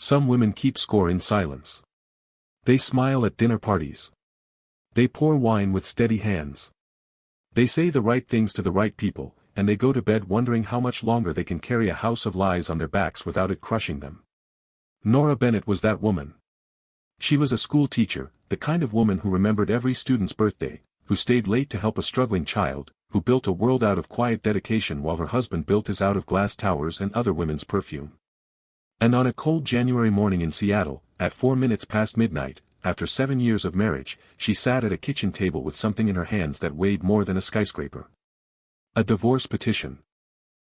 Some women keep score in silence. They smile at dinner parties. They pour wine with steady hands. They say the right things to the right people, and they go to bed wondering how much longer they can carry a house of lies on their backs without it crushing them. Nora Bennett was that woman. She was a school teacher, the kind of woman who remembered every student's birthday, who stayed late to help a struggling child, who built a world out of quiet dedication while her husband built his out of glass towers and other women's perfume. And on a cold January morning in Seattle, at 4 minutes past midnight, after 7 years of marriage, she sat at a kitchen table with something in her hands that weighed more than a skyscraper. A divorce petition.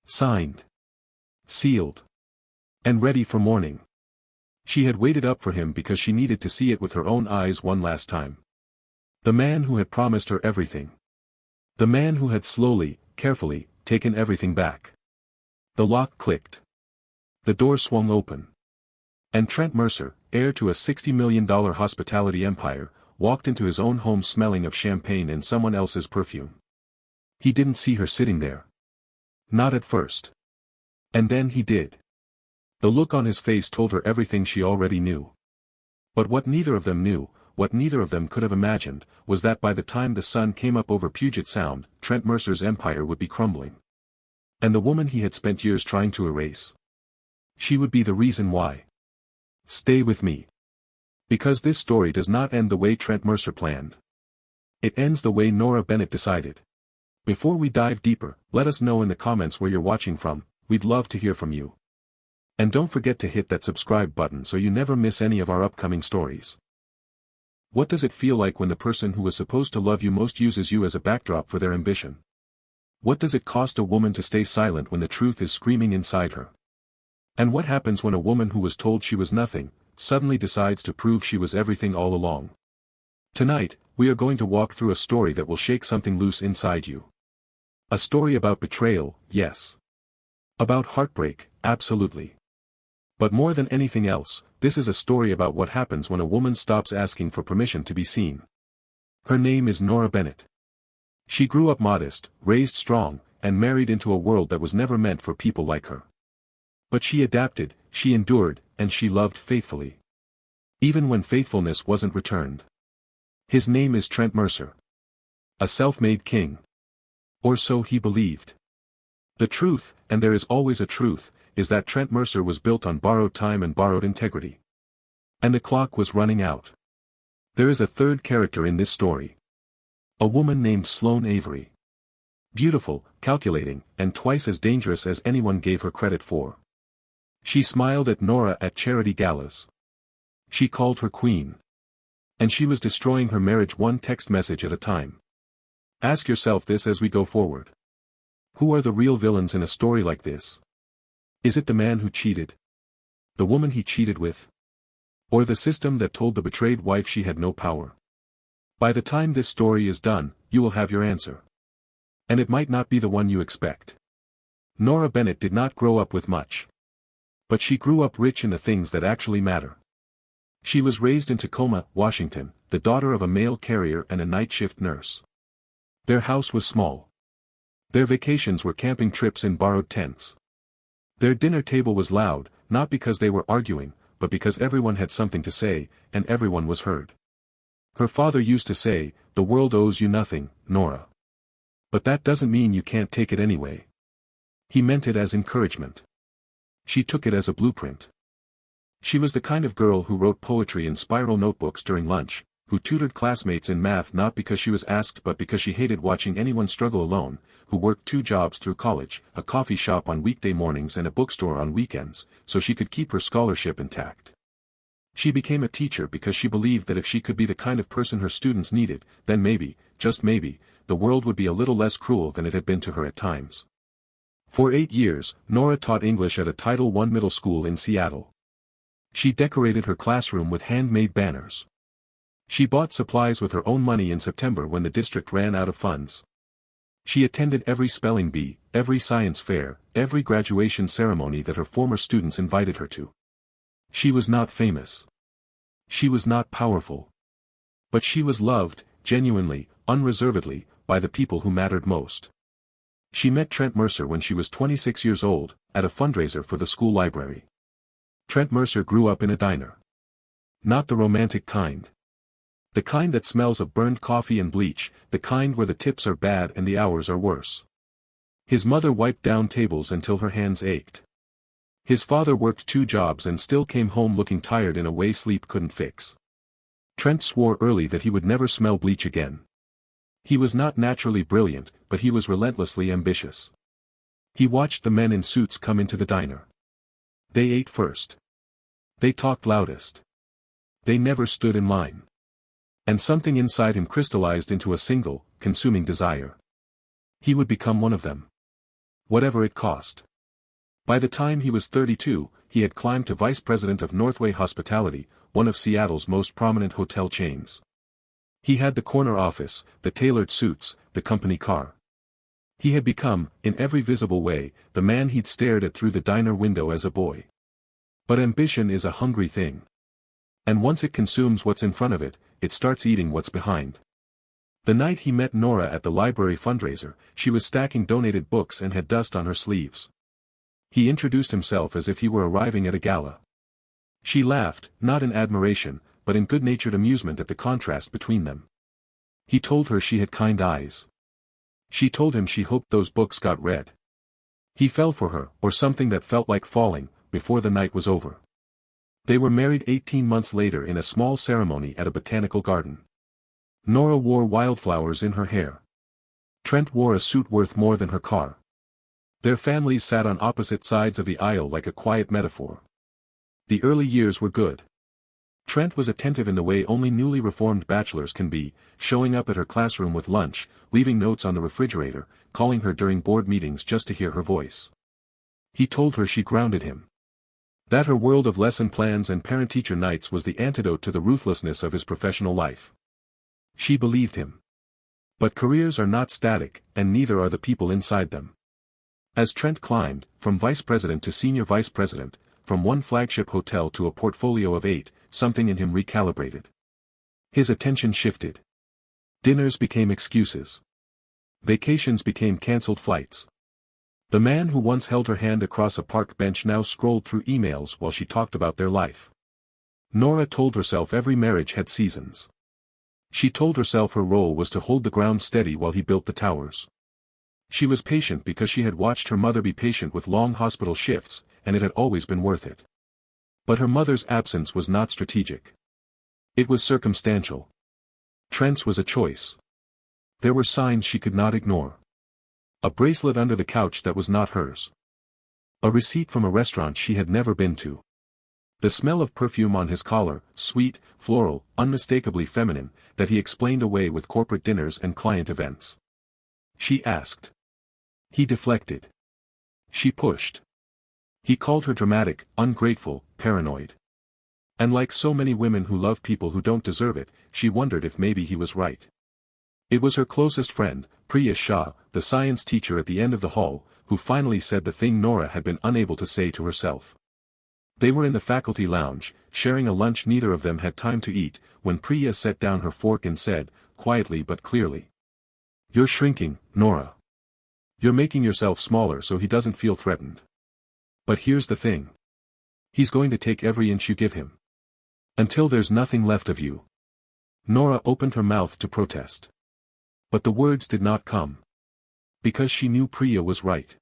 Signed. Sealed. And ready for morning. She had waited up for him because she needed to see it with her own eyes one last time. The man who had promised her everything. The man who had slowly, carefully, taken everything back. The lock clicked. The door swung open. And Trent Mercer, heir to a $60 million hospitality empire, walked into his own home smelling of champagne and someone else's perfume. He didn't see her sitting there. Not at first. And then he did. The look on his face told her everything she already knew. But what neither of them knew, what neither of them could have imagined, was that by the time the sun came up over Puget Sound, Trent Mercer's empire would be crumbling. And the woman he had spent years trying to erase. She would be the reason why. Stay with me. Because this story does not end the way Trent Mercer planned. It ends the way Nora Bennett decided. Before we dive deeper, let us know in the comments where you're watching from, we'd love to hear from you. And don't forget to hit that subscribe button so you never miss any of our upcoming stories. What does it feel like when the person who was supposed to love you most uses you as a backdrop for their ambition? What does it cost a woman to stay silent when the truth is screaming inside her? And what happens when a woman who was told she was nothing, suddenly decides to prove she was everything all along? Tonight, we are going to walk through a story that will shake something loose inside you. A story about betrayal, yes. About heartbreak, absolutely. But more than anything else, this is a story about what happens when a woman stops asking for permission to be seen. Her name is Nora Bennett. She grew up modest, raised strong, and married into a world that was never meant for people like her. But she adapted, she endured, and she loved faithfully. Even when faithfulness wasn't returned. His name is Trent Mercer. A self-made king. Or so he believed. The truth, and there is always a truth, is that Trent Mercer was built on borrowed time and borrowed integrity. And the clock was running out. There is a third character in this story. A woman named Sloane Avery. Beautiful, calculating, and twice as dangerous as anyone gave her credit for. She smiled at Nora at charity galas. She called her queen. And she was destroying her marriage one text message at a time. Ask yourself this as we go forward. Who are the real villains in a story like this? Is it the man who cheated? The woman he cheated with? Or the system that told the betrayed wife she had no power? By the time this story is done, you will have your answer. And it might not be the one you expect. Nora Bennett did not grow up with much. But she grew up rich in the things that actually matter. She was raised in Tacoma, Washington, the daughter of a mail carrier and a night shift nurse. Their house was small. Their vacations were camping trips in borrowed tents. Their dinner table was loud, not because they were arguing, but because everyone had something to say, and everyone was heard. Her father used to say, "The world owes you nothing, Nora. But that doesn't mean you can't take it anyway." He meant it as encouragement. She took it as a blueprint. She was the kind of girl who wrote poetry in spiral notebooks during lunch, who tutored classmates in math not because she was asked but because she hated watching anyone struggle alone, who worked 2 jobs through college, a coffee shop on weekday mornings and a bookstore on weekends, so she could keep her scholarship intact. She became a teacher because she believed that if she could be the kind of person her students needed, then maybe, just maybe, the world would be a little less cruel than it had been to her at times. For 8 years, Nora taught English at a Title I middle school in Seattle. She decorated her classroom with handmade banners. She bought supplies with her own money in September when the district ran out of funds. She attended every spelling bee, every science fair, every graduation ceremony that her former students invited her to. She was not famous. She was not powerful. But she was loved, genuinely, unreservedly, by the people who mattered most. She met Trent Mercer when she was 26 years old, at a fundraiser for the school library. Trent Mercer grew up in a diner. Not the romantic kind. The kind that smells of burned coffee and bleach, the kind where the tips are bad and the hours are worse. His mother wiped down tables until her hands ached. His father worked 2 jobs and still came home looking tired in a way sleep couldn't fix. Trent swore early that he would never smell bleach again. He was not naturally brilliant, but he was relentlessly ambitious. He watched the men in suits come into the diner. They ate first. They talked loudest. They never stood in line. And something inside him crystallized into a single, consuming desire. He would become one of them. Whatever it cost. By the time he was 32, he had climbed to vice president of Northway Hospitality, one of Seattle's most prominent hotel chains. He had the corner office, the tailored suits, the company car. He had become, in every visible way, the man he'd stared at through the diner window as a boy. But ambition is a hungry thing. And once it consumes what's in front of it, it starts eating what's behind. The night he met Nora at the library fundraiser, she was stacking donated books and had dust on her sleeves. He introduced himself as if he were arriving at a gala. She laughed, not in admiration, but in good-natured amusement at the contrast between them. He told her she had kind eyes. She told him she hoped those books got read. He fell for her, or something that felt like falling, before the night was over. They were married 18 months later in a small ceremony at a botanical garden. Nora wore wildflowers in her hair. Trent wore a suit worth more than her car. Their families sat on opposite sides of the aisle like a quiet metaphor. The early years were good. Trent was attentive in the way only newly reformed bachelors can be, showing up at her classroom with lunch, leaving notes on the refrigerator, calling her during board meetings just to hear her voice. He told her she grounded him. That her world of lesson plans and parent-teacher nights was the antidote to the ruthlessness of his professional life. She believed him. But careers are not static, and neither are the people inside them. As Trent climbed, from vice president to senior vice president, from one flagship hotel to a portfolio of 8, something in him recalibrated. His attention shifted. Dinners became excuses. Vacations became cancelled flights. The man who once held her hand across a park bench now scrolled through emails while she talked about their life. Nora told herself every marriage had seasons. She told herself her role was to hold the ground steady while he built the towers. She was patient because she had watched her mother be patient with long hospital shifts, and it had always been worth it. But her mother's absence was not strategic. It was circumstantial. Trent's was a choice. There were signs she could not ignore. A bracelet under the couch that was not hers. A receipt from a restaurant she had never been to. The smell of perfume on his collar, sweet, floral, unmistakably feminine, that he explained away with corporate dinners and client events. She asked. He deflected. She pushed. He called her dramatic, ungrateful, paranoid. And like so many women who love people who don't deserve it, she wondered if maybe he was right. It was her closest friend, Priya Shah, the science teacher at the end of the hall, who finally said the thing Nora had been unable to say to herself. They were in the faculty lounge, sharing a lunch neither of them had time to eat, when Priya set down her fork and said, quietly but clearly. "You're shrinking, Nora. You're making yourself smaller so he doesn't feel threatened. But here's the thing. He's going to take every inch you give him. Until there's nothing left of you." Nora opened her mouth to protest. But the words did not come. Because she knew Priya was right.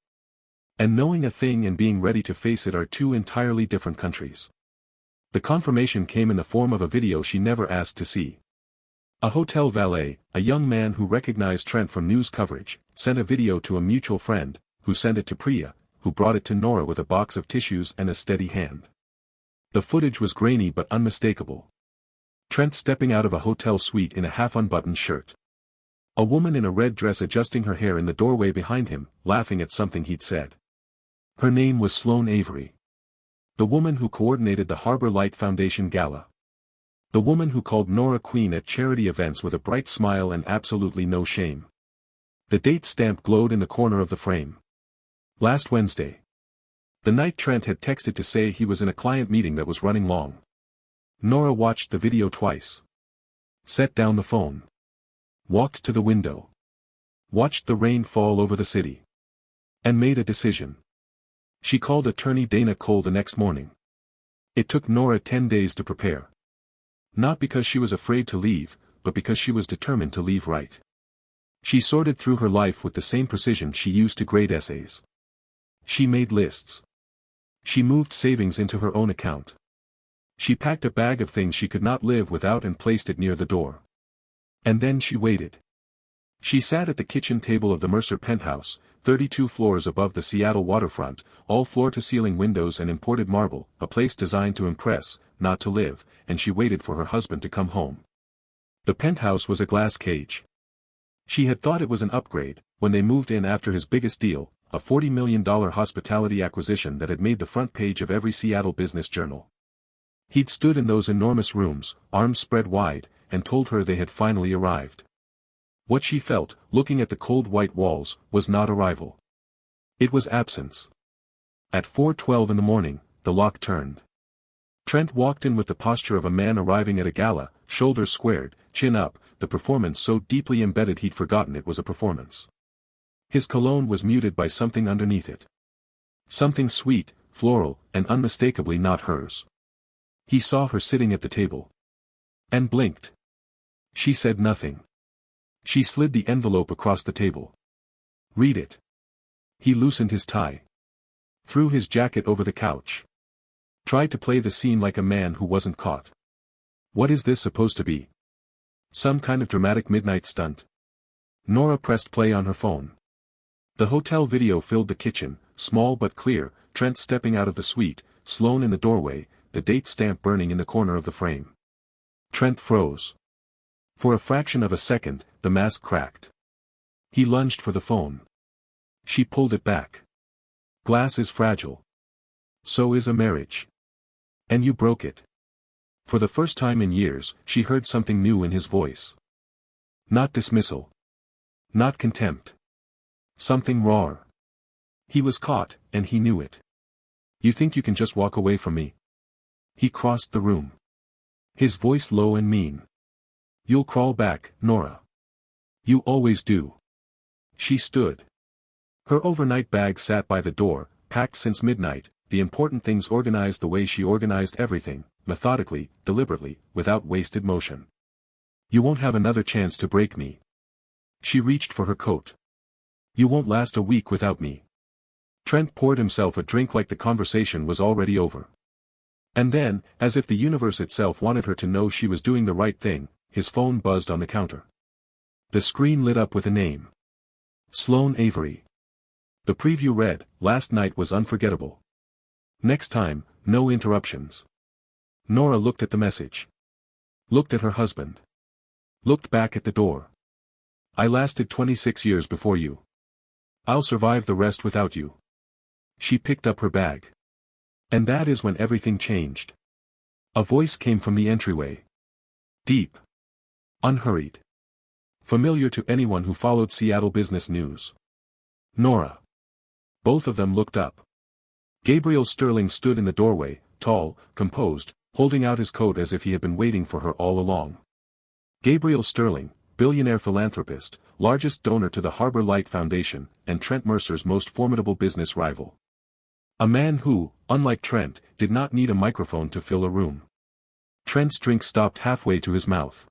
And knowing a thing and being ready to face it are 2 entirely different countries. The confirmation came in the form of a video she never asked to see. A hotel valet, a young man who recognized Trent from news coverage, sent a video to a mutual friend, who sent it to Priya, who brought it to Nora with a box of tissues and a steady hand. The footage was grainy but unmistakable. Trent stepping out of a hotel suite in a half-unbuttoned shirt. A woman in a red dress adjusting her hair in the doorway behind him, laughing at something he'd said. Her name was Sloane Avery. The woman who coordinated the Harbor Light Foundation Gala. The woman who called Nora Queen at charity events with a bright smile and absolutely no shame. The date stamp glowed in the corner of the frame. Last Wednesday. The night Trent had texted to say he was in a client meeting that was running long. Nora watched the video twice. Set down the phone. Walked to the window. Watched the rain fall over the city. And made a decision. She called attorney Dana Cole the next morning. It took Nora 10 days to prepare. Not because she was afraid to leave, but because she was determined to leave right. She sorted through her life with the same precision she used to grade essays. She made lists. She moved savings into her own account. She packed a bag of things she could not live without and placed it near the door. And then she waited. She sat at the kitchen table of the Mercer penthouse, 32 floors above the Seattle waterfront, all floor-to-ceiling windows and imported marble, a place designed to impress, not to live, and she waited for her husband to come home. The penthouse was a glass cage. She had thought it was an upgrade, when they moved in after his biggest deal, a $40 million hospitality acquisition that had made the front page of every Seattle business journal. He'd stood in those enormous rooms, arms spread wide, and told her they had finally arrived. What she felt, looking at the cold white walls, was not arrival. It was absence. At 4:12 in the morning, the lock turned. Trent walked in with the posture of a man arriving at a gala, shoulders squared, chin up, the performance so deeply embedded he'd forgotten it was a performance. His cologne was muted by something underneath it. Something sweet, floral, and unmistakably not hers. He saw her sitting at the table. And blinked. She said nothing. She slid the envelope across the table. Read it. He loosened his tie. Threw his jacket over the couch. Tried to play the scene like a man who wasn't caught. What is this supposed to be? Some kind of dramatic midnight stunt? Nora pressed play on her phone. The hotel video filled the kitchen, small but clear, Trent stepping out of the suite, Sloane in the doorway, the date stamp burning in the corner of the frame. Trent froze. For a fraction of a second, the mask cracked. He lunged for the phone. She pulled it back. Glass is fragile. So is a marriage. And you broke it. For the first time in years, she heard something new in his voice. Not dismissal. Not contempt. Something rawer. He was caught, and he knew it. You think you can just walk away from me? He crossed the room. His voice low and mean. You'll crawl back, Nora. You always do. She stood. Her overnight bag sat by the door, packed since midnight, the important things organized the way she organized everything, methodically, deliberately, without wasted motion. You won't have another chance to break me. She reached for her coat. You won't last a week without me. Trent poured himself a drink like the conversation was already over. And then, as if the universe itself wanted her to know she was doing the right thing, his phone buzzed on the counter. The screen lit up with a name. Sloane Avery. The preview read, "Last night was unforgettable. Next time, no interruptions." Nora looked at the message. Looked at her husband. Looked back at the door. I lasted 26 years before you. I'll survive the rest without you. She picked up her bag. And that is when everything changed. A voice came from the entryway. Deep. Unhurried. Familiar to anyone who followed Seattle business news. Nora. Both of them looked up. Gabriel Sterling stood in the doorway, tall, composed, holding out his coat as if he had been waiting for her all along. Gabriel Sterling, billionaire philanthropist, largest donor to the Harbor Light Foundation, and Trent Mercer's most formidable business rival. A man who, unlike Trent, did not need a microphone to fill a room. Trent's drink stopped halfway to his mouth.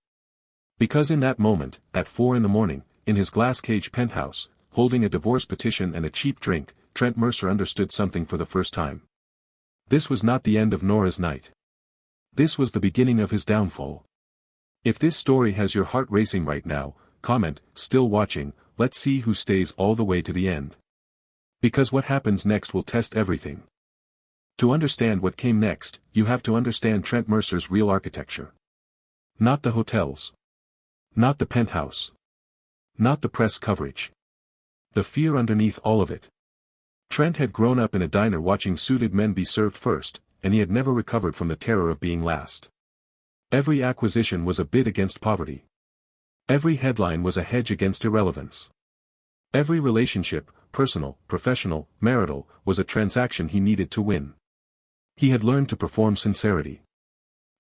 Because in that moment, at 4 a.m, in his glass cage penthouse, holding a divorce petition and a cheap drink, Trent Mercer understood something for the first time. This was not the end of Nora's night. This was the beginning of his downfall. If this story has your heart racing right now, comment, "Still watching," let's see who stays all the way to the end. Because what happens next will test everything. To understand what came next, you have to understand Trent Mercer's real architecture. Not the hotels. Not the penthouse. Not the press coverage. The fear underneath all of it. Trent had grown up in a diner watching suited men be served first, and he had never recovered from the terror of being last. Every acquisition was a bid against poverty. Every headline was a hedge against irrelevance. Every relationship, personal, professional, marital, was a transaction he needed to win. He had learned to perform sincerity.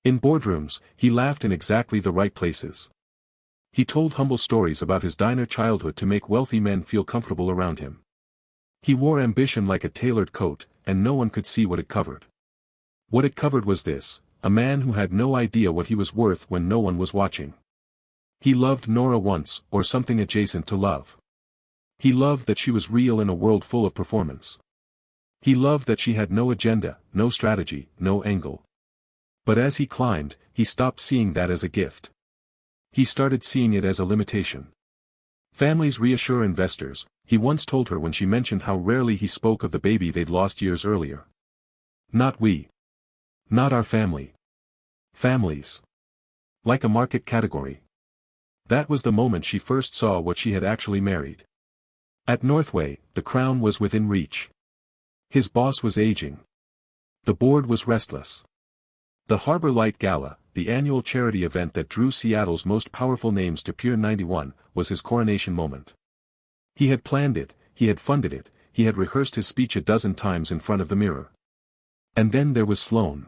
In boardrooms, he laughed in exactly the right places. He told humble stories about his diner childhood to make wealthy men feel comfortable around him. He wore ambition like a tailored coat, and no one could see what it covered. What it covered was this: a man who had no idea what he was worth when no one was watching. He loved Nora once, or something adjacent to love. He loved that she was real in a world full of performance. He loved that she had no agenda, no strategy, no angle. But as he climbed, he stopped seeing that as a gift. He started seeing it as a limitation. Families reassure investors, he once told her when she mentioned how rarely he spoke of the baby they'd lost years earlier. Not we. Not our family. Families. Like a market category. That was the moment she first saw what she had actually married. At Northway, the crown was within reach. His boss was aging. The board was restless. The Harbor Light Gala, the annual charity event that drew Seattle's most powerful names to Pier 91, was his coronation moment. He had planned it, he had funded it, he had rehearsed his speech a dozen times in front of the mirror. And then there was Sloane.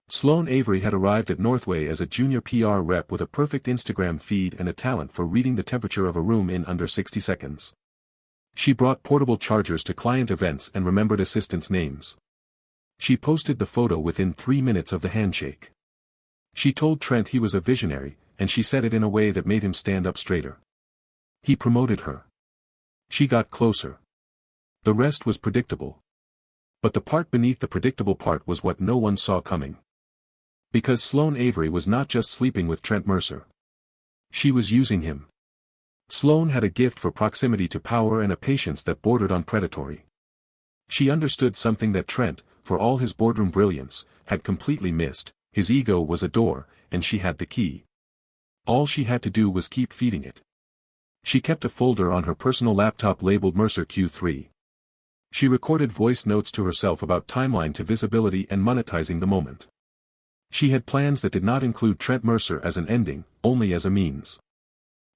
Sloane Avery had arrived at Northway as a junior PR rep with a perfect Instagram feed and a talent for reading the temperature of a room in under 60 seconds. She brought portable chargers to client events and remembered assistants' names. She posted the photo within 3 minutes of the handshake. She told Trent he was a visionary, and she said it in a way that made him stand up straighter. He promoted her. She got closer. The rest was predictable. But the part beneath the predictable part was what no one saw coming. Because Sloane Avery was not just sleeping with Trent Mercer. She was using him. Sloane had a gift for proximity to power and a patience that bordered on predatory. She understood something that Trent, for all his boardroom brilliance, had completely missed: his ego was a door, and she had the key. All she had to do was keep feeding it. She kept a folder on her personal laptop labeled Mercer Q3. She recorded voice notes to herself about timeline to visibility and monetizing the moment. She had plans that did not include Trent Mercer as an ending, only as a means.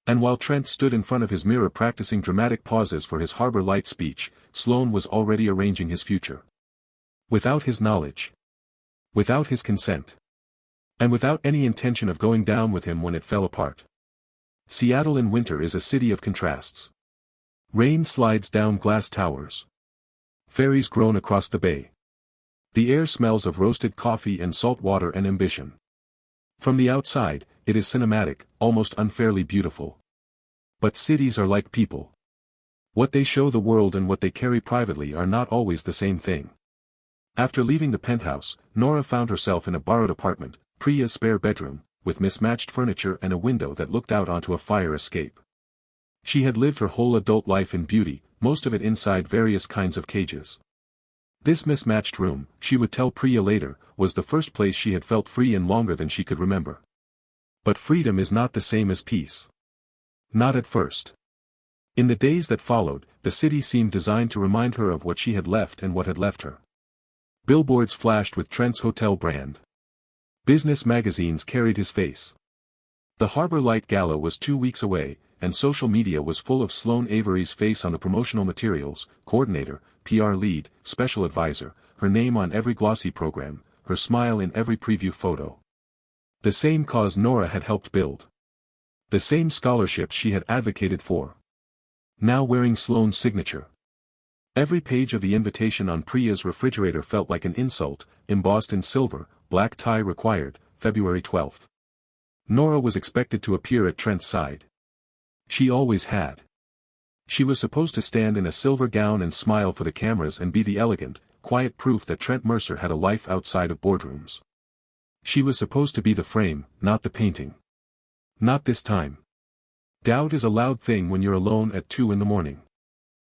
And while Trent stood in front of his mirror practicing dramatic pauses for his Harbor Light speech, Sloane was already arranging his future. Without his knowledge. Without his consent. And without any intention of going down with him when it fell apart. Seattle in winter is a city of contrasts. Rain slides down glass towers. Ferries groan across the bay. The air smells of roasted coffee and salt water and ambition. From the outside, it is cinematic, almost unfairly beautiful. But cities are like people. What they show the world and what they carry privately are not always the same thing. After leaving the penthouse, Nora found herself in a borrowed apartment, Priya's spare bedroom, with mismatched furniture and a window that looked out onto a fire escape. She had lived her whole adult life in beauty, most of it inside various kinds of cages. This mismatched room, she would tell Priya later, was the first place she had felt free in longer than she could remember. But freedom is not the same as peace. Not at first. In the days that followed, the city seemed designed to remind her of what she had left and what had left her. Billboards flashed with Trent's hotel brand. Business magazines carried his face. The Harbor Light Gala was 2 weeks away, and social media was full of Sloane Avery's face on the promotional materials: coordinator, PR lead, special advisor, her name on every glossy program, her smile in every preview photo. The same cause Nora had helped build. The same scholarships she had advocated for. Now wearing Sloane's signature. Every page of the invitation on Priya's refrigerator felt like an insult, embossed in silver: black tie required, February 12th. Nora was expected to appear at Trent's side. She always had. She was supposed to stand in a silver gown and smile for the cameras and be the elegant, quiet proof that Trent Mercer had a life outside of boardrooms. She was supposed to be the frame, not the painting. Not this time. Doubt is a loud thing when you're alone at 2 in the morning.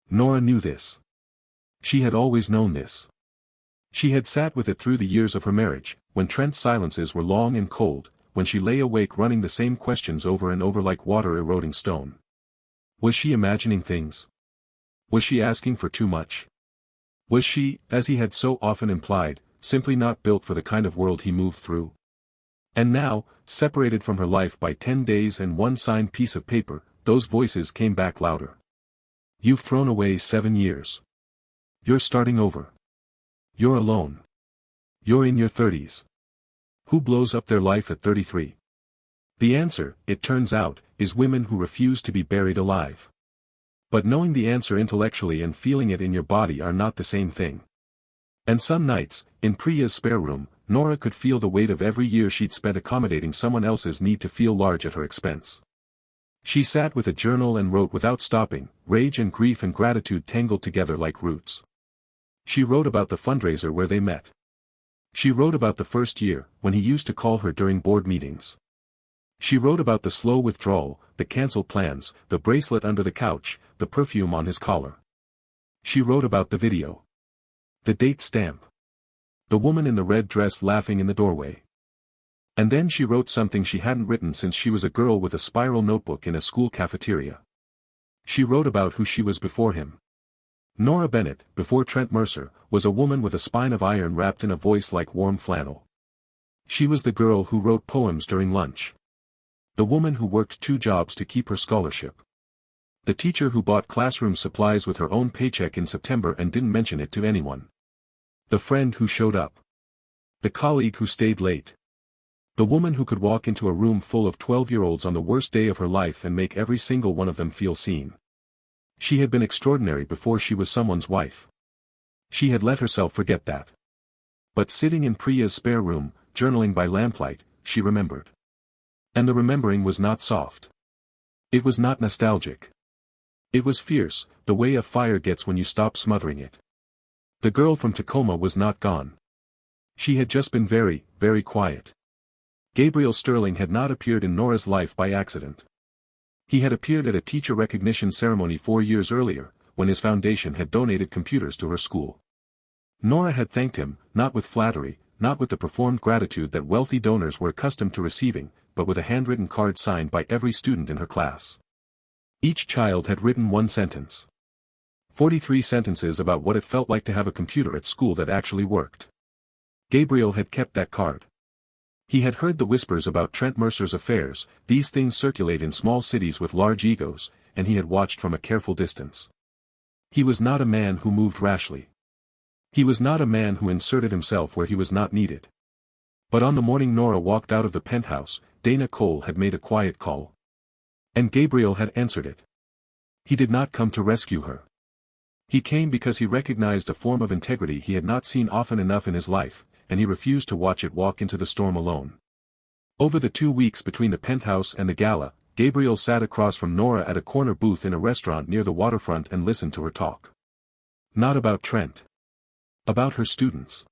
Nora knew this. She had always known this. She had sat with it through the years of her marriage, when Trent's silences were long and cold, when she lay awake running the same questions over and over like water eroding stone. Was she imagining things? Was she asking for too much? Was she, as he had so often implied, simply not built for the kind of world he moved through? And now, separated from her life by 10 days and one signed piece of paper, those voices came back louder. You've thrown away 7 years. You're starting over. You're alone. You're in your 30s. Who blows up their life at 33? The answer, it turns out, is women who refuse to be buried alive. But knowing the answer intellectually and feeling it in your body are not the same thing. And some nights, in Priya's spare room, Nora could feel the weight of every year she'd spent accommodating someone else's need to feel large at her expense. She sat with a journal and wrote without stopping, rage and grief and gratitude tangled together like roots. She wrote about the fundraiser where they met. She wrote about the first year, when he used to call her during board meetings. She wrote about the slow withdrawal, the cancelled plans, the bracelet under the couch, the perfume on his collar. She wrote about the video. The date stamp. The woman in the red dress laughing in the doorway. And then she wrote something she hadn't written since she was a girl with a spiral notebook in a school cafeteria. She wrote about who she was before him. Nora Bennett, before Trent Mercer, was a woman with a spine of iron wrapped in a voice like warm flannel. She was the girl who wrote poems during lunch. The woman who worked 2 jobs to keep her scholarship. The teacher who bought classroom supplies with her own paycheck in September and didn't mention it to anyone. The friend who showed up. The colleague who stayed late. The woman who could walk into a room full of 12-year-olds on the worst day of her life and make every single one of them feel seen. She had been extraordinary before she was someone's wife. She had let herself forget that. But sitting in Priya's spare room, journaling by lamplight, she remembered. And the remembering was not soft. It was not nostalgic. It was fierce, the way a fire gets when you stop smothering it. The girl from Tacoma was not gone. She had just been very, very quiet. Gabriel Sterling had not appeared in Nora's life by accident. He had appeared at a teacher recognition ceremony 4 years earlier, when his foundation had donated computers to her school. Nora had thanked him, not with flattery, not with the performed gratitude that wealthy donors were accustomed to receiving, but with a handwritten card signed by every student in her class. Each child had written 1 sentence. 43 sentences about what it felt like to have a computer at school that actually worked. Gabriel had kept that card. He had heard the whispers about Trent Mercer's affairs, these things circulate in small cities with large egos, and he had watched from a careful distance. He was not a man who moved rashly. He was not a man who inserted himself where he was not needed. But on the morning Nora walked out of the penthouse, Dana Cole had made a quiet call. And Gabriel had answered it. He did not come to rescue her. He came because he recognized a form of integrity he had not seen often enough in his life, and he refused to watch it walk into the storm alone. Over the 2 weeks between the penthouse and the gala, Gabriel sat across from Nora at a corner booth in a restaurant near the waterfront and listened to her talk. Not about Trent. About her students.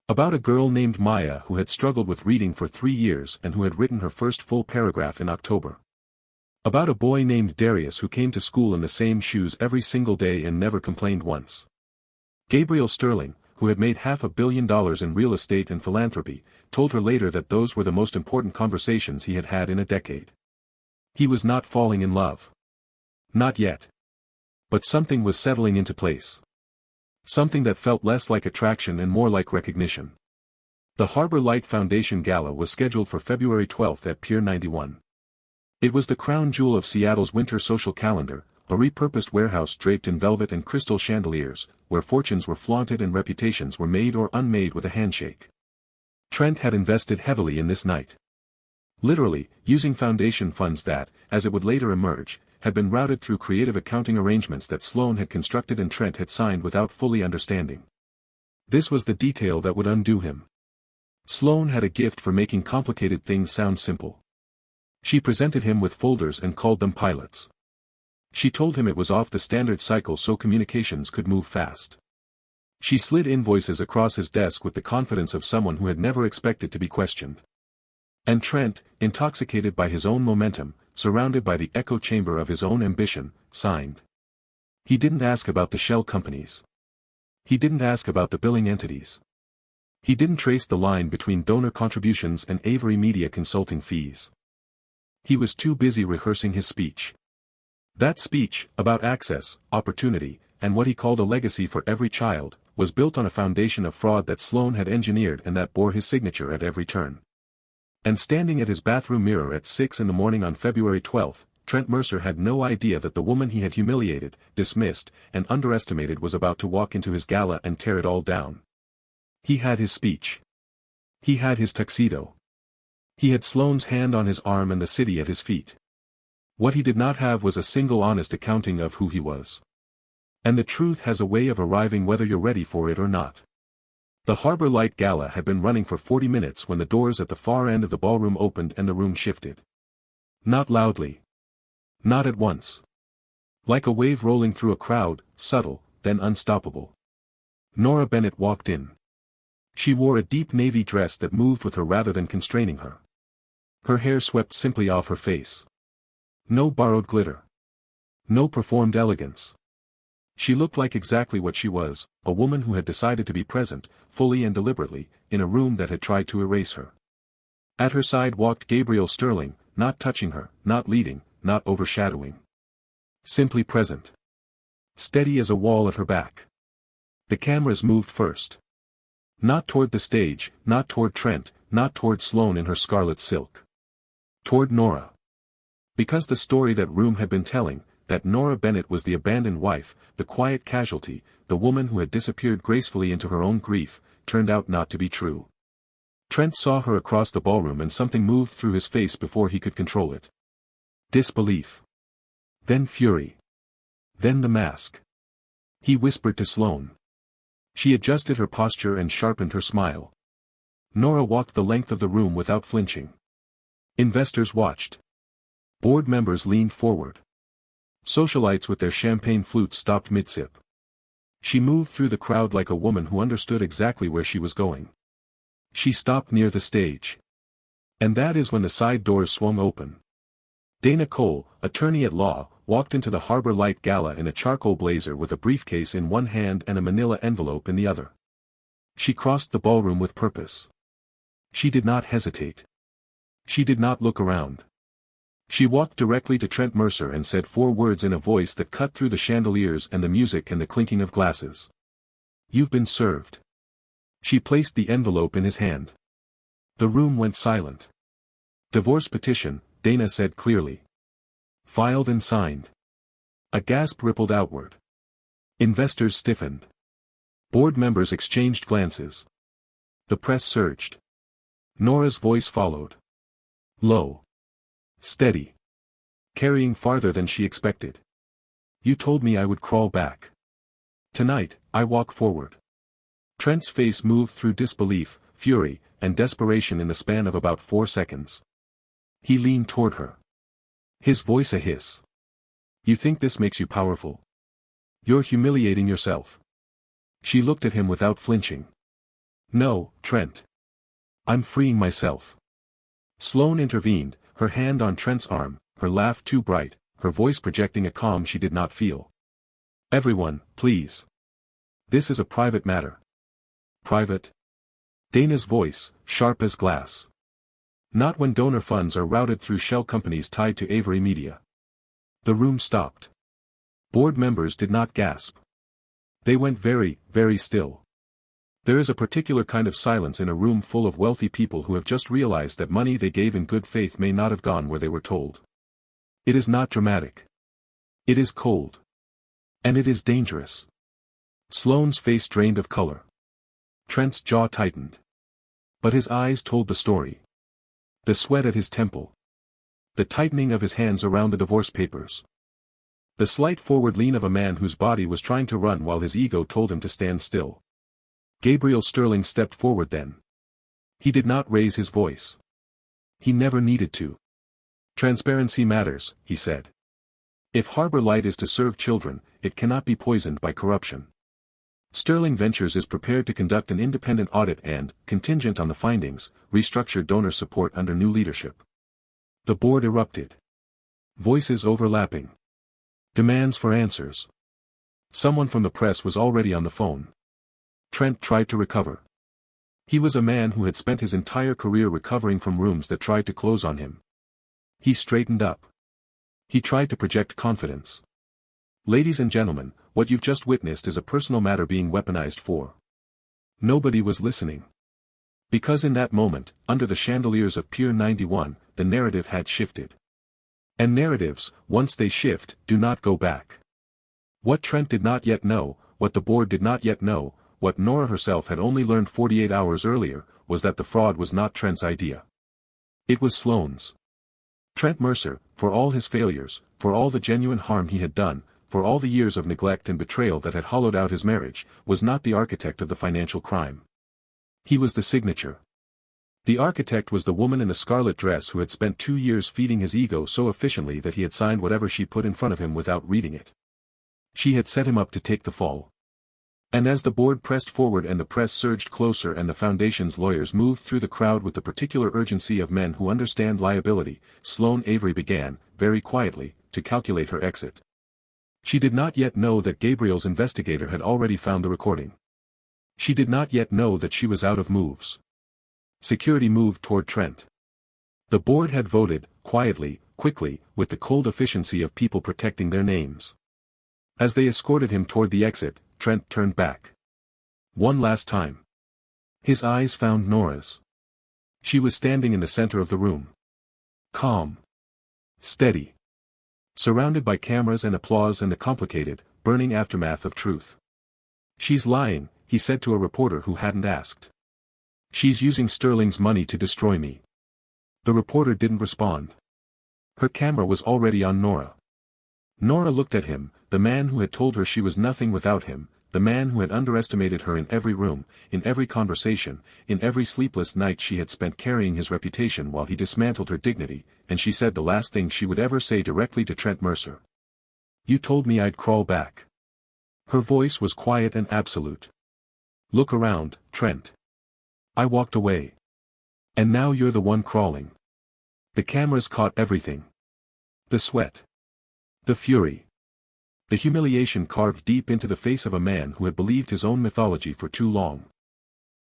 About a girl named Maya who had struggled with reading for 3 years and who had written her first full paragraph in October. About a boy named Darius who came to school in the same shoes every single day and never complained once. Gabriel Sterling, who had made $500 million in real estate and philanthropy, told her later that those were the most important conversations he had had in a decade. He was not falling in love. Not yet. But something was settling into place. Something that felt less like attraction and more like recognition. The Harbor Light Foundation Gala was scheduled for February 12 at Pier 91. It was the crown jewel of Seattle's winter social calendar, a repurposed warehouse draped in velvet and crystal chandeliers, where fortunes were flaunted and reputations were made or unmade with a handshake. Trent had invested heavily in this night. Literally, using foundation funds that, as it would later emerge, had been routed through creative accounting arrangements that Sloan had constructed and Trent had signed without fully understanding. This was the detail that would undo him. Sloan had a gift for making complicated things sound simple. She presented him with folders and called them pilots. She told him it was off the standard cycle so communications could move fast. She slid invoices across his desk with the confidence of someone who had never expected to be questioned. And Trent, intoxicated by his own momentum, surrounded by the echo chamber of his own ambition, signed. He didn't ask about the shell companies. He didn't ask about the billing entities. He didn't trace the line between donor contributions and Avery Media consulting fees. He was too busy rehearsing his speech. That speech, about access, opportunity, and what he called a legacy for every child, was built on a foundation of fraud that Sloan had engineered and that bore his signature at every turn. And standing at his bathroom mirror at 6 in the morning on February 12, Trent Mercer had no idea that the woman he had humiliated, dismissed, and underestimated was about to walk into his gala and tear it all down. He had his speech. He had his tuxedo. He had Sloan's hand on his arm and the city at his feet. What he did not have was a single honest accounting of who he was. And the truth has a way of arriving whether you're ready for it or not. The Harbor Light Gala had been running for 40 minutes when the doors at the far end of the ballroom opened and the room shifted. Not loudly. Not at once. Like a wave rolling through a crowd, subtle, then unstoppable. Nora Bennett walked in. She wore a deep navy dress that moved with her rather than constraining her. Her hair swept simply off her face. No borrowed glitter. No performed elegance. She looked like exactly what she was, a woman who had decided to be present, fully and deliberately, in a room that had tried to erase her. At her side walked Gabriel Sterling, not touching her, not leading, not overshadowing. Simply present. Steady as a wall at her back. The cameras moved first. Not toward the stage, not toward Trent, not toward Sloane in her scarlet silk. Toward Nora. Because the story that room had been telling, that Nora Bennett was the abandoned wife, the quiet casualty, the woman who had disappeared gracefully into her own grief, turned out not to be true. Trent saw her across the ballroom and something moved through his face before he could control it. Disbelief. Then fury. Then the mask. He whispered to Sloane. She adjusted her posture and sharpened her smile. Nora walked the length of the room without flinching. Investors watched. Board members leaned forward. Socialites with their champagne flutes stopped mid-sip. She moved through the crowd like a woman who understood exactly where she was going. She stopped near the stage. And that is when the side doors swung open. Dana Cole, attorney at law, walked into the Harbor Light Gala in a charcoal blazer with a briefcase in one hand and a manila envelope in the other. She crossed the ballroom with purpose. She did not hesitate. She did not look around. She walked directly to Trent Mercer and said 4 words in a voice that cut through the chandeliers and the music and the clinking of glasses. "You've been served." She placed the envelope in his hand. The room went silent. "Divorce petition," Dana said clearly. "Filed and signed." A gasp rippled outward. Investors stiffened. Board members exchanged glances. The press surged. Nora's voice followed. Low. Steady. Carrying farther than she expected. "You told me I would crawl back. Tonight, I walk forward." Trent's face moved through disbelief, fury, and desperation in the span of about 4 seconds. He leaned toward her. His voice a hiss. "You think this makes you powerful? You're humiliating yourself." She looked at him without flinching. "No, Trent. I'm freeing myself." Sloane intervened, her hand on Trent's arm, her laugh too bright, her voice projecting a calm she did not feel. "Everyone, please. This is a private matter." "Private?" Dana's voice, sharp as glass. "Not when donor funds are routed through shell companies tied to Avery Media." The room stopped. Board members did not gasp. They went very, very still. There is a particular kind of silence in a room full of wealthy people who have just realized that money they gave in good faith may not have gone where they were told. It is not dramatic. It is cold. And it is dangerous. Sloane's face drained of color. Trent's jaw tightened. But his eyes told the story. The sweat at his temple. The tightening of his hands around the divorce papers. The slight forward lean of a man whose body was trying to run while his ego told him to stand still. Gabriel Sterling stepped forward then. He did not raise his voice. He never needed to. "Transparency matters," he said. "If Harbor Light is to serve children, it cannot be poisoned by corruption. Sterling Ventures is prepared to conduct an independent audit and, contingent on the findings, restructure donor support under new leadership." The board erupted. Voices overlapping. Demands for answers. Someone from the press was already on the phone. Trent tried to recover. He was a man who had spent his entire career recovering from rooms that tried to close on him. He straightened up. He tried to project confidence. "Ladies and gentlemen, what you've just witnessed is a personal matter being weaponized for." Nobody was listening. Because in that moment, under the chandeliers of Pier 91, the narrative had shifted. And narratives, once they shift, do not go back. What Trent did not yet know, what the board did not yet know, what Nora herself had only learned 48 hours earlier, was that the fraud was not Trent's idea. It was Sloane's. Trent Mercer, for all his failures, for all the genuine harm he had done, for all the years of neglect and betrayal that had hollowed out his marriage, was not the architect of the financial crime. He was the signature. The architect was the woman in the scarlet dress who had spent 2 years feeding his ego so efficiently that he had signed whatever she put in front of him without reading it. She had set him up to take the fall. And as the board pressed forward and the press surged closer and the foundation's lawyers moved through the crowd with the particular urgency of men who understand liability, Sloane Avery began, very quietly, to calculate her exit. She did not yet know that Gabriel's investigator had already found the recording. She did not yet know that she was out of moves. Security moved toward Trent. The board had voted, quietly, quickly, with the cold efficiency of people protecting their names. As they escorted him toward the exit, Trent turned back. One last time. His eyes found Nora's. She was standing in the center of the room. Calm. Steady. Surrounded by cameras and applause and the complicated, burning aftermath of truth. "She's lying," he said to a reporter who hadn't asked. "She's using Sterling's money to destroy me." The reporter didn't respond. Her camera was already on Nora. Nora looked at him, the man who had told her she was nothing without him, the man who had underestimated her in every room, in every conversation, in every sleepless night she had spent carrying his reputation while he dismantled her dignity, and she said the last thing she would ever say directly to Trent Mercer. "You told me I'd crawl back." Her voice was quiet and absolute. "Look around, Trent. I walked away. And now you're the one crawling." The cameras caught everything. The sweat. The fury. The humiliation carved deep into the face of a man who had believed his own mythology for too long.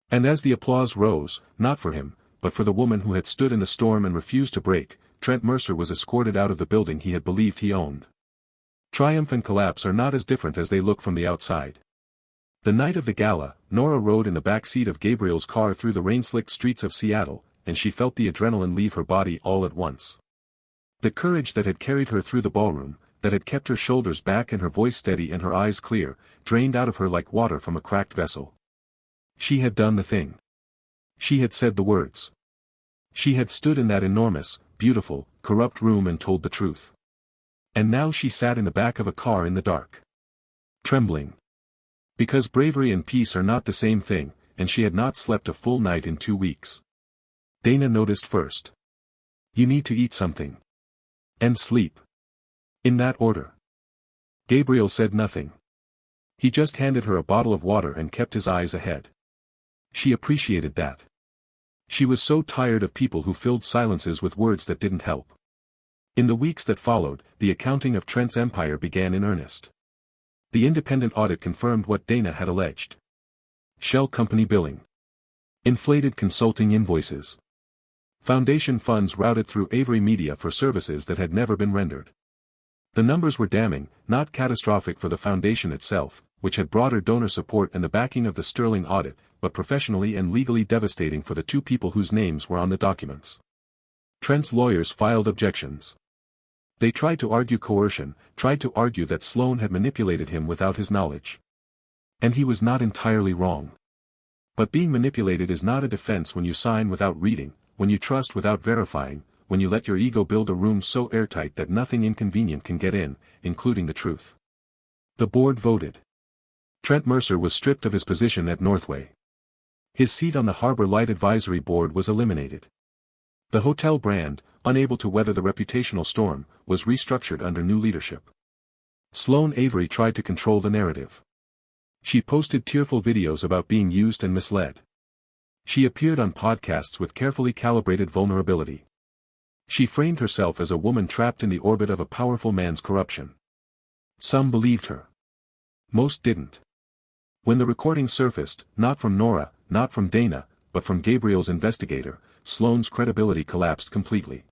And as the applause rose, not for him, but for the woman who had stood in the storm and refused to break, Trent Mercer was escorted out of the building he had believed he owned. Triumph and collapse are not as different as they look from the outside. The night of the gala, Nora rode in the back seat of Gabriel's car through the rain-slicked streets of Seattle, and she felt the adrenaline leave her body all at once. The courage that had carried her through the ballroom, that had kept her shoulders back and her voice steady and her eyes clear, drained out of her like water from a cracked vessel. She had done the thing. She had said the words. She had stood in that enormous, beautiful, corrupt room and told the truth. And now she sat in the back of a car in the dark. Trembling. Because bravery and peace are not the same thing, and she had not slept a full night in 2 weeks. Dana noticed first. "You need to eat something. And sleep. In that order." Gabriel said nothing. He just handed her a bottle of water and kept his eyes ahead. She appreciated that. She was so tired of people who filled silences with words that didn't help. In the weeks that followed, the accounting of Trent's empire began in earnest. The independent audit confirmed what Dana had alleged. Shell company billing. Inflated consulting invoices. Foundation funds routed through Avery Media for services that had never been rendered. The numbers were damning, not catastrophic for the foundation itself, which had broader donor support and the backing of the Sterling audit, but professionally and legally devastating for the 2 people whose names were on the documents. Trent's lawyers filed objections. They tried to argue coercion, tried to argue that Sloane had manipulated him without his knowledge. And he was not entirely wrong. But being manipulated is not a defense when you sign without reading, when you trust without verifying, when you let your ego build a room so airtight that nothing inconvenient can get in, including the truth. The board voted. Trent Mercer was stripped of his position at Northway. His seat on the Harbor Light Advisory Board was eliminated. The hotel brand, unable to weather the reputational storm, was restructured under new leadership. Sloane Avery tried to control the narrative. She posted tearful videos about being used and misled. She appeared on podcasts with carefully calibrated vulnerability. She framed herself as a woman trapped in the orbit of a powerful man's corruption. Some believed her. Most didn't. When the recording surfaced, not from Nora, not from Dana, but from Gabriel's investigator, Sloane's credibility collapsed completely.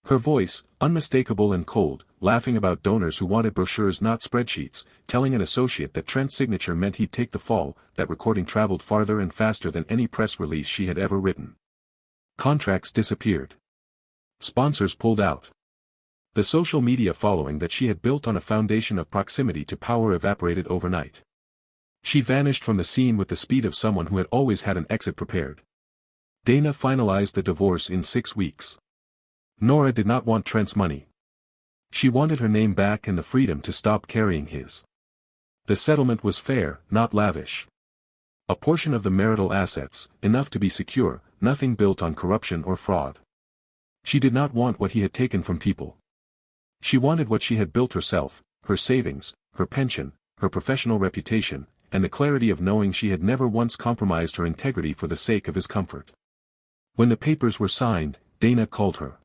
Her voice, unmistakable and cold, laughing about donors who wanted brochures not spreadsheets, telling an associate that Trent's signature meant he'd take the fall, that recording traveled farther and faster than any press release she had ever written. Contracts disappeared. Sponsors pulled out. The social media following that she had built on a foundation of proximity to power evaporated overnight. She vanished from the scene with the speed of someone who had always had an exit prepared. Dana finalized the divorce in 6 weeks. Nora did not want Trent's money. She wanted her name back and the freedom to stop carrying his. The settlement was fair, not lavish. A portion of the marital assets, enough to be secure, nothing built on corruption or fraud. She did not want what he had taken from people. She wanted what she had built herself, her savings, her pension, her professional reputation, and the clarity of knowing she had never once compromised her integrity for the sake of his comfort. When the papers were signed, Dana called her.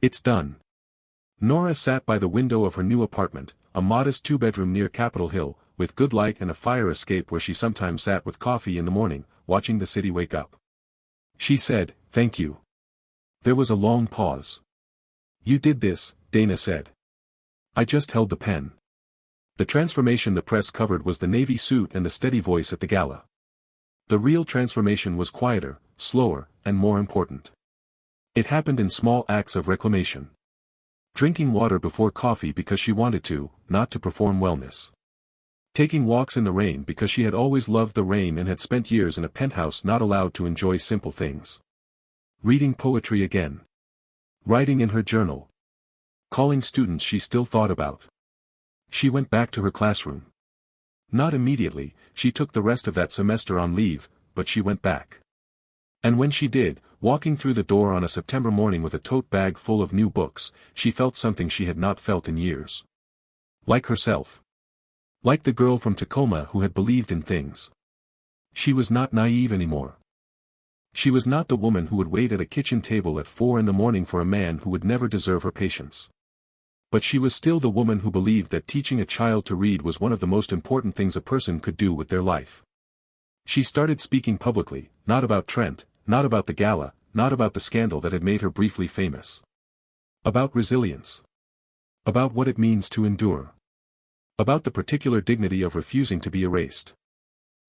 "It's done." Nora sat by the window of her new apartment, a modest two-bedroom near Capitol Hill, with good light and a fire escape where she sometimes sat with coffee in the morning, watching the city wake up. She said, "Thank you." There was a long pause. "You did this," Dana said. "I just held the pen." The transformation the press covered was the navy suit and the steady voice at the gala. The real transformation was quieter, slower, and more important. It happened in small acts of reclamation. Drinking water before coffee because she wanted to, not to perform wellness. Taking walks in the rain because she had always loved the rain and had spent years in a penthouse not allowed to enjoy simple things. Reading poetry again. Writing in her journal. Calling students she still thought about. She went back to her classroom. Not immediately, she took the rest of that semester on leave, but she went back. And when she did, walking through the door on a September morning with a tote bag full of new books, she felt something she had not felt in years. Like herself. Like the girl from Tacoma who had believed in things. She was not naive anymore. She was not the woman who would wait at a kitchen table at 4 a.m. for a man who would never deserve her patience. But she was still the woman who believed that teaching a child to read was one of the most important things a person could do with their life. She started speaking publicly, not about Trent, not about the gala, not about the scandal that had made her briefly famous. About resilience. About what it means to endure. About the particular dignity of refusing to be erased.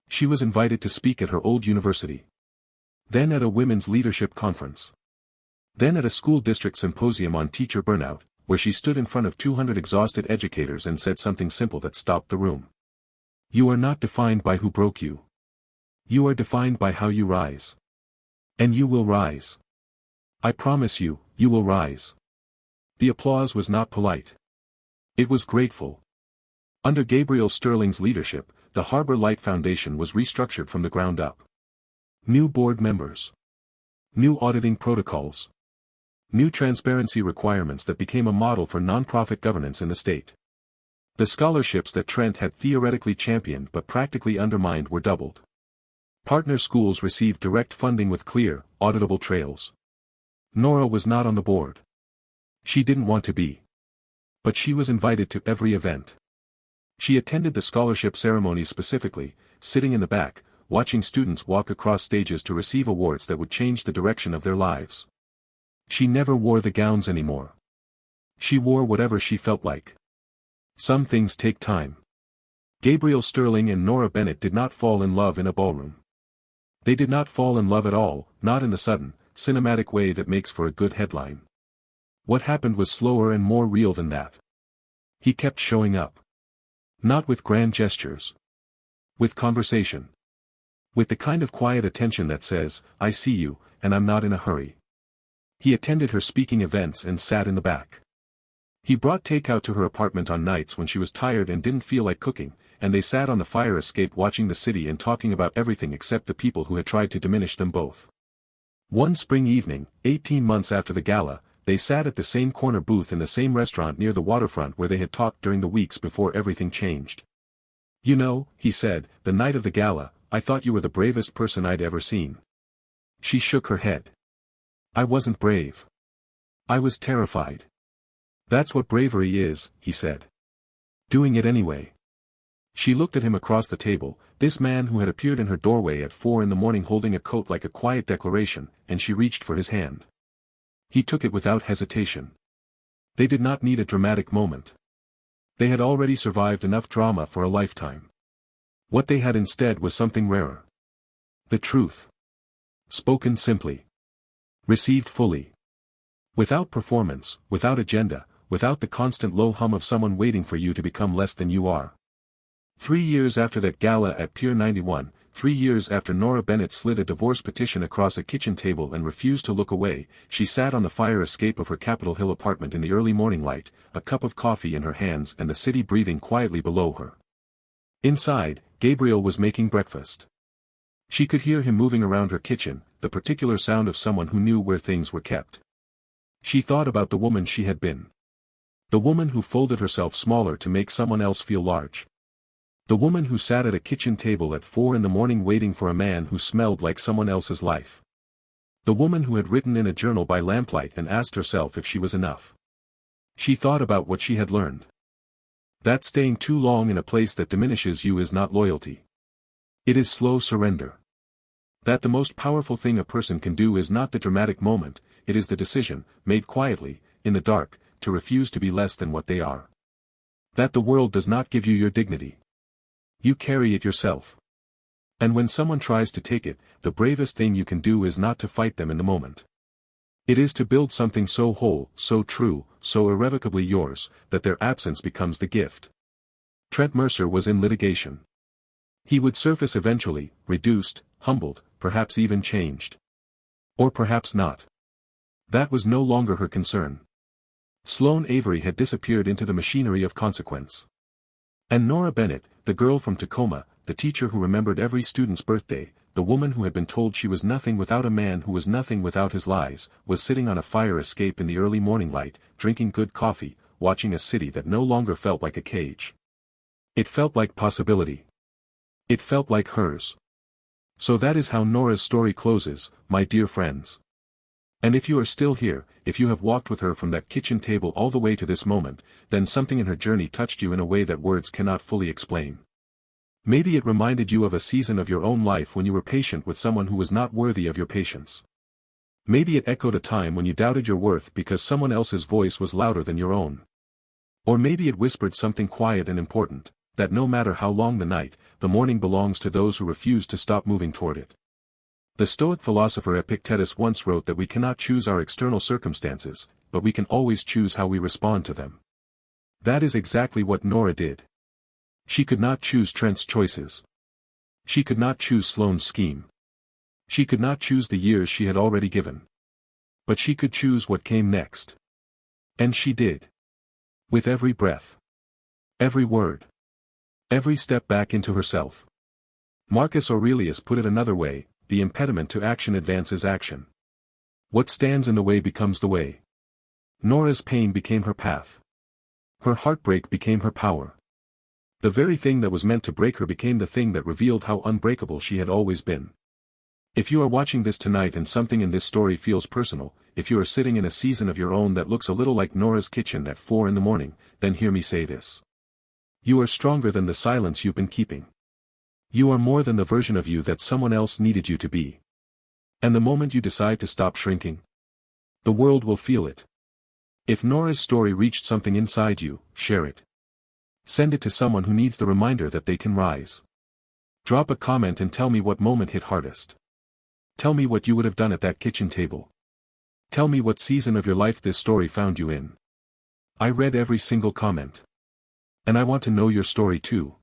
She was invited to speak at her old university. Then at a women's leadership conference. Then at a school district symposium on teacher burnout, where she stood in front of 200 exhausted educators and said something simple that stopped the room. "You are not defined by who broke you. You are defined by how you rise. And you will rise. I promise you, you will rise." The applause was not polite. It was grateful. Under Gabriel Sterling's leadership, the Harbor Light Foundation was restructured from the ground up. New board members. New auditing protocols. New transparency requirements that became a model for nonprofit governance in the state. The scholarships that Trent had theoretically championed but practically undermined were doubled. Partner schools received direct funding with clear, auditable trails. Nora was not on the board. She didn't want to be. But she was invited to every event. She attended the scholarship ceremonies specifically, sitting in the back, watching students walk across stages to receive awards that would change the direction of their lives. She never wore the gowns anymore. She wore whatever she felt like. Some things take time. Gabriel Sterling and Nora Bennett did not fall in love in a ballroom. They did not fall in love at all, not in the sudden, cinematic way that makes for a good headline. What happened was slower and more real than that. He kept showing up. Not with grand gestures. With conversation. With the kind of quiet attention that says, "I see you, and I'm not in a hurry." He attended her speaking events and sat in the back. He brought takeout to her apartment on nights when she was tired and didn't feel like cooking, and they sat on the fire escape watching the city and talking about everything except the people who had tried to diminish them both. One spring evening, 18 months after the gala, they sat at the same corner booth in the same restaurant near the waterfront where they had talked during the weeks before everything changed. "You know," he said, "the night of the gala, I thought you were the bravest person I'd ever seen." She shook her head. "I wasn't brave. I was terrified." "That's what bravery is," he said. "Doing it anyway." She looked at him across the table, this man who had appeared in her doorway at 4 a.m. holding a coat like a quiet declaration, and she reached for his hand. He took it without hesitation. They did not need a dramatic moment. They had already survived enough drama for a lifetime. What they had instead was something rarer. The truth. Spoken simply. Received fully. Without performance, without agenda, without the constant low hum of someone waiting for you to become less than you are. 3 years after that gala at Pier 91, 3 years after Nora Bennett slid a divorce petition across a kitchen table and refused to look away, she sat on the fire escape of her Capitol Hill apartment in the early morning light, a cup of coffee in her hands and the city breathing quietly below her. Inside, Gabriel was making breakfast. She could hear him moving around her kitchen, the particular sound of someone who knew where things were kept. She thought about the woman she had been. The woman who folded herself smaller to make someone else feel large. The woman who sat at a kitchen table at 4 in the morning waiting for a man who smelled like someone else's life. The woman who had written in a journal by lamplight and asked herself if she was enough. She thought about what she had learned. That staying too long in a place that diminishes you is not loyalty. It is slow surrender. That the most powerful thing a person can do is not the dramatic moment, it is the decision, made quietly, in the dark, to refuse to be less than what they are. That the world does not give you your dignity. You carry it yourself. And when someone tries to take it, the bravest thing you can do is not to fight them in the moment. It is to build something so whole, so true, so irrevocably yours, that their absence becomes the gift. Trent Mercer was in litigation. He would surface eventually, reduced, humbled, perhaps even changed. Or perhaps not. That was no longer her concern. Sloane Avery had disappeared into the machinery of consequence. And Nora Bennett, the girl from Tacoma, the teacher who remembered every student's birthday, the woman who had been told she was nothing without a man who was nothing without his lies, was sitting on a fire escape in the early morning light, drinking good coffee, watching a city that no longer felt like a cage. It felt like possibility. It felt like hers. So that is how Nora's story closes, my dear friends. And if you are still here, if you have walked with her from that kitchen table all the way to this moment, then something in her journey touched you in a way that words cannot fully explain. Maybe it reminded you of a season of your own life when you were patient with someone who was not worthy of your patience. Maybe it echoed a time when you doubted your worth because someone else's voice was louder than your own. Or maybe it whispered something quiet and important, that no matter how long the night, the morning belongs to those who refuse to stop moving toward it. The Stoic philosopher Epictetus once wrote that we cannot choose our external circumstances, but we can always choose how we respond to them. That is exactly what Nora did. She could not choose Trent's choices. She could not choose Sloane's scheme. She could not choose the years she had already given. But she could choose what came next. And she did. With every breath. Every word. Every step back into herself. Marcus Aurelius put it another way, the impediment to action advances action. What stands in the way becomes the way. Nora's pain became her path. Her heartbreak became her power. The very thing that was meant to break her became the thing that revealed how unbreakable she had always been. If you are watching this tonight and something in this story feels personal, if you are sitting in a season of your own that looks a little like Nora's kitchen at 4 in the morning, then hear me say this. You are stronger than the silence you've been keeping. You are more than the version of you that someone else needed you to be. And the moment you decide to stop shrinking, the world will feel it. If Nora's story reached something inside you, share it. Send it to someone who needs the reminder that they can rise. Drop a comment and tell me what moment hit hardest. Tell me what you would have done at that kitchen table. Tell me what season of your life this story found you in. I read every single comment. And I want to know your story too.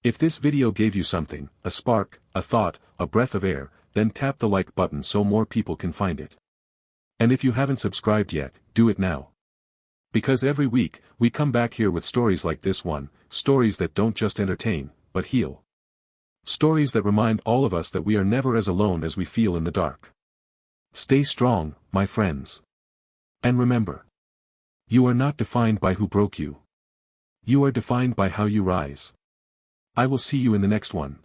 If this video gave you something, a spark, a thought, a breath of air, then tap the like button so more people can find it. And if you haven't subscribed yet, do it now. Because every week, we come back here with stories like this one, stories that don't just entertain, but heal. Stories that remind all of us that we are never as alone as we feel in the dark. Stay strong, my friends. And remember, you are not defined by who broke you. You are defined by how you rise. I will see you in the next one.